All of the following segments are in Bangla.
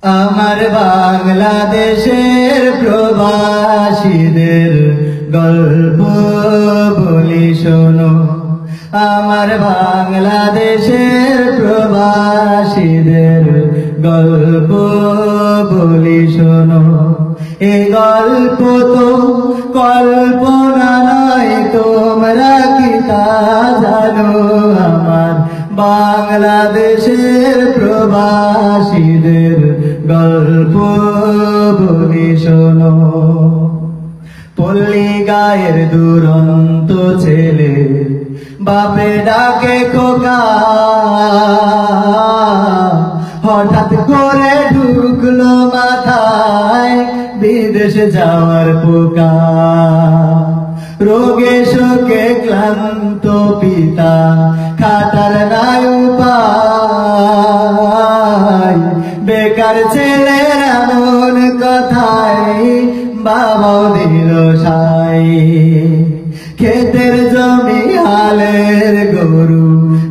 আমার বাংলাদেশের প্রবাসীদের গল্প বলি শোনো। আমার বাংলাদেশের প্রবাসীদের গল্প বলি শোনো। এই গল্প তো কল্পনা নয়, তোমরা কি তা জানো? আমার বাংলাদেশের প্রবাসীদের গল্প বলি শোনো। পল্লী গায়ের দুরন্ত ছেলে বাপে ডাকে খোকা, হঠাৎ করে ঢুকলো মাথায় বিদেশে যাওয়ার পোকা। রোগে শোকে ক্লান্ত পিতা, খাটার নাই উপায়। বেকার ছেলের এমন কথায় বাবাও দিল সাই। ক্ষেতের জমি হালের গরু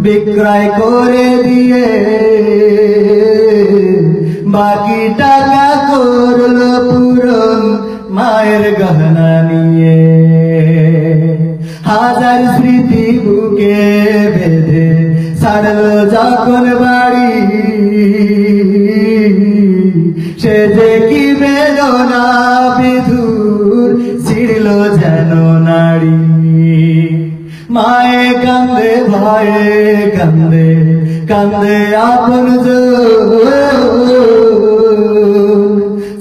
বিক্রয় করে দিয়ে বাকি টাকা করলো পূরণ মায়ের গহনা নিয়ে। হাজার স্মৃতি বুকে বেঁধে ছাড়লো যখন বাড়ি, সে যে কি বেদনা বিধুর ছিড়ল যেন নারী। মায়ে কান্দে ভয়ে কান্দে কান্দে আপন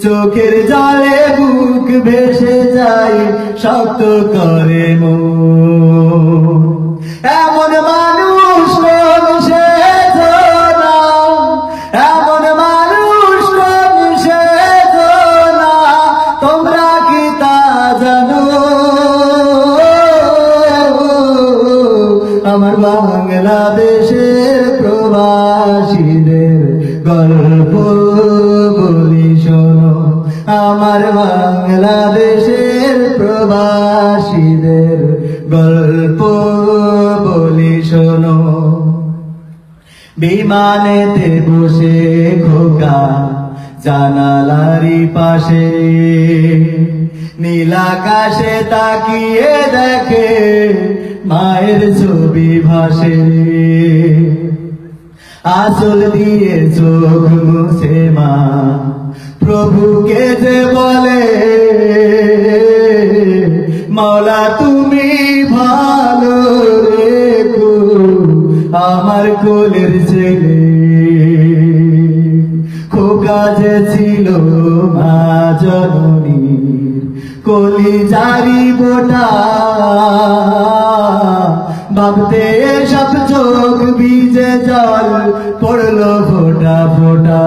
চোখের জলে বুক ভেসে যায়, শক্ত করে মন। এমন মানুষ সে না, এমন মানুষ সে না, তোমরা কি তা জানো? আমার বাংলাদেশের প্রবাসীদের গল্প বলি শোনো। আমার বাংলাদেশের প্রবাসীদের গল্প বলি শোনো। বিমানেতে বসে খোকা জানালারি পাশে, নীলাকাশে তাকিয়ে দেখে মায়ের ছবি ভাসে। আঁচল দিয়ে চোখ মুছে মা প্রভুকে যে বলে, মওলা তুমি ভালো রেখো আমার কোলের ছেলে। খোকা যে ছিল মা জননীর কলিজারি বোটা, ভাবতে সব চোখ ভিজে জল পড়লো ফোটা ফোটা।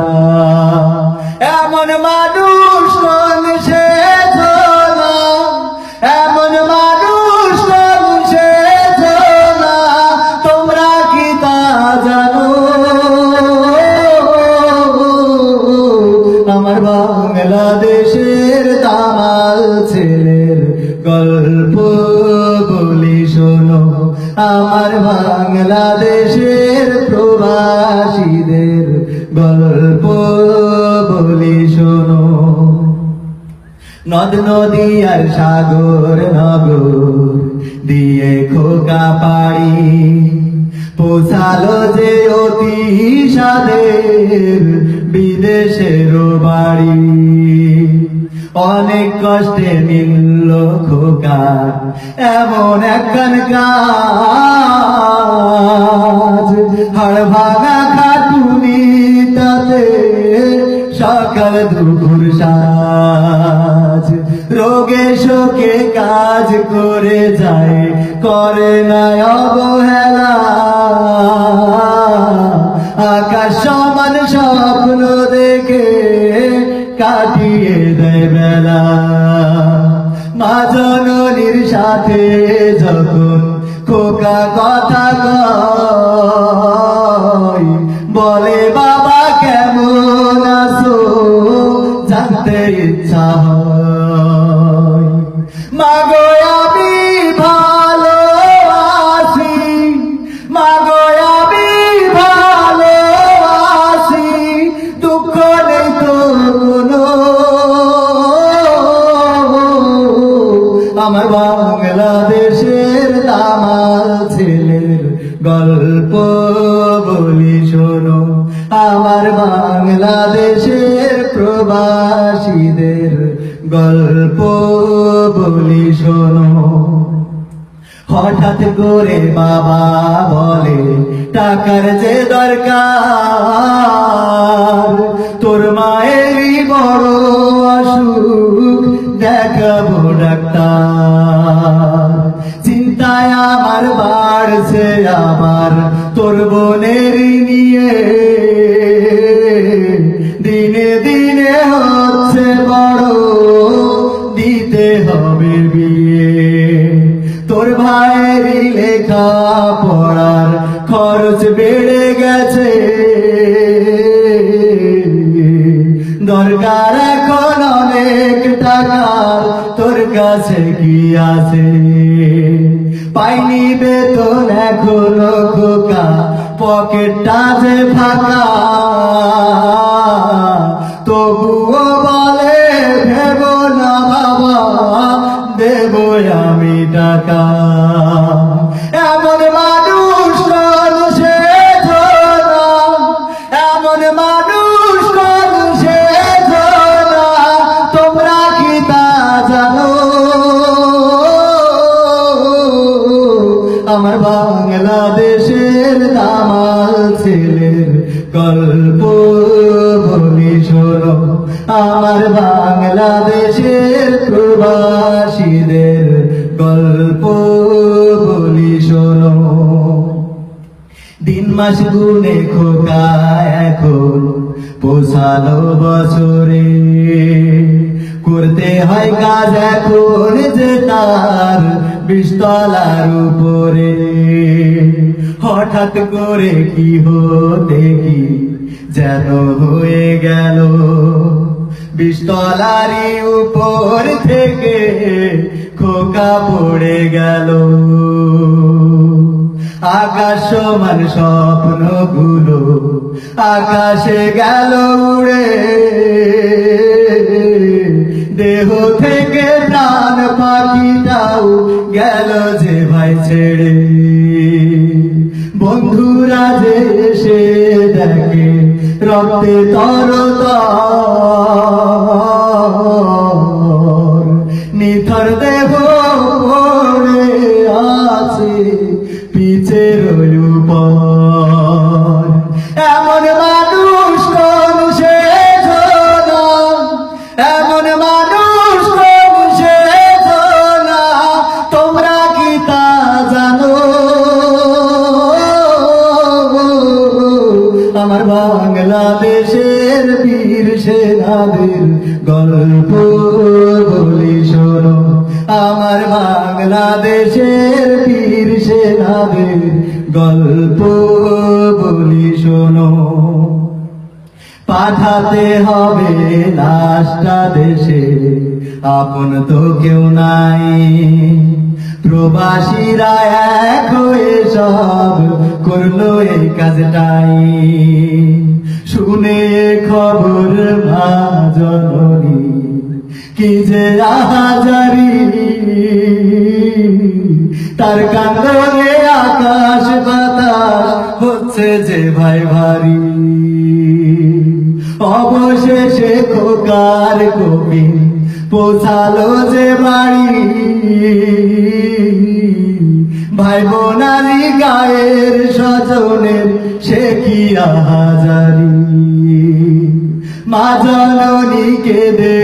এমন মানুষ কোন সে না, এমন মানুষ কোন সে না, তোমরা কি তা জানো? আমার বাংলাদেশের দামাল ছেলের গল্প বলি শোনো। আমার বাংলাদেশের প্রবাসীদের গল্প বলি শোনো। নদ নদী আর সাগর নগর দিয়ে খোকা পাড়ি, পৌঁছালো যে অতি সাদের বিদেশের বাড়ি। অনেক কষ্টে মিলল খোকা এমন একখান কাজ, হাড় ভাঙা খাটুনি তাতে সকাল দুপুর সাজ। রোগে শোকে কাজ করে যায়, করে না অবহেলা। আকাশ সমান স্বপ্ন দেখে কাটিয়ে দেয় বেলা। মা জননীর সাথে যখন খোকা কথা কয়, বলে বাবা কেমন আছো জানতে ইচ্ছা হয়। মাগো আমি ভালো আছি, মাগো আমি ভালো আছি, দুঃখ নেই তো কোনো আমার বাংলাদেশের দামাল ছেলের গল্প বলি শোনো, আমার বাংলাদেশের প্রবাসীদের গল্প বলি শোনো। হঠাৎ করে বাবা বলে টাকার যে দরকার, তোর মায়েরই বড় অসুখ, দেখাবো ডাক্তার। চিন্তায় আমার বাড়ছে আবার তোর বোনের নিয়ে, দিনে দিনে হচ্ছে বড়, দিতে হবে বিয়ে। তোর ভাইয়েরই লেখা পড়ার খরচ বেড়ে গেছে, দরকার এখন অনেক টাকা, তোর কাছে কি আছে? পাইনি বেতন এখনো খোকা, পকেটটা যে ফাঁকা, তবুও বলে ভেব না বাবা, দেব আমি টাকা। এমন মানুষ সে ধরা, এমন মানুষ সে ধরা, তোমরা কি তা জানো? আমার বাংলাদেশের দামাল ছেলের গল্প বলি শোনো, আমার বাংলাদেশের প্রবাসীদের গল্প বলি শোনো। দিন মাস গুনে খোকা এখন পোষালো বছরে, করতে হয় কাজ এখন যে তার 20 তলার উপরে। হঠাৎ করে কি হতে কি যেন হয়ে গেল, 20 তলারই উপর থেকে খোকা পড়ে গেল। আকাশ সমান স্বপ্নগুলো আকাশে গেল উড়ে, দেহ থেকে প্রাণ পাখিটাও গেল যে ভাই ছেড়ে। বন্ধুরা যে এসে দেখে রক্তে তরতর, নিথর দেহ পড়ে আছে পিছের উপর। এমন মানুষ কোন সে ধরা, এমন মানুষ কোন সে ধরা, তোমরা কি তা জানো? আমার বাংলাদেশের বীর সেনাদের গল্প বলি শোনো, আমার বাংলাদেশের বীর সেনাদের গল্প বলি শোনো। পাঠাতে হবে লাশটা দেশে, আপন তো কেউ নাই, প্রবাসীরা এক হয়ে সব করলো এই কাজটাই। শুনে খবর মা জননী কি যে আহাজারি, তার কান্দনে আকাশ বাতাস হচ্ছে যে ভাই ভারী। অবশেষে খোকার কবি পৌঁছালো যে বাড়ি, ভাই বোনারি গায়ের স্বজনের সে কি আহাজারি। মা জননী কেঁদে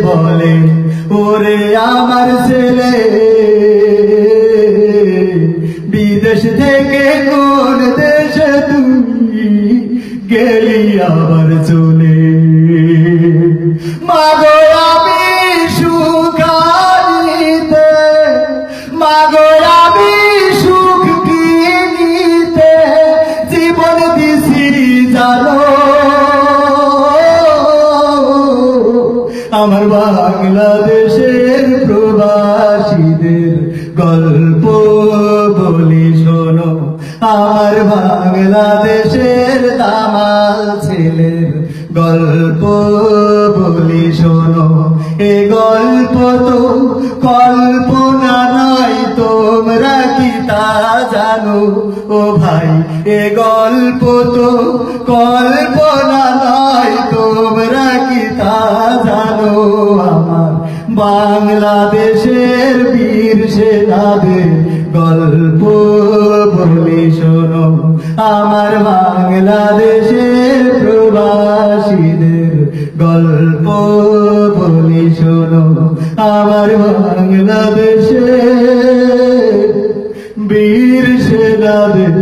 বলে ওরে আমার ছেলে, বিদেশ থেকে কোন দেশে তুই গেলি আবার চলে। মাগো আমি সুখানিতে, মাগো আমি সুখ কিনিতে জীবন দিছি জানো। আমার বাংলাদেশের প্রবাসীদের গল্প বলি শোনো, আমার বাংলাদেশের দামাল ছেলের গল্প বলি শোনো, এ গল্প তো কল্পনা নয়, তোমরা কি তা জানো? ও ভাই, এ গল্প তো কল্পনা নয়, তোমরা কি তা জানো? আমার বাংলাদেশের বীর সেনাদের গল্প বলি শোনো, আমার বাংলাদেশের প্রবাসীদের গল্প বলি শোনো, আমার বাংলাদেশের বীর সেনাদের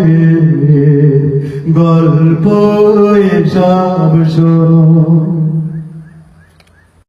গল্প এসব শোনো।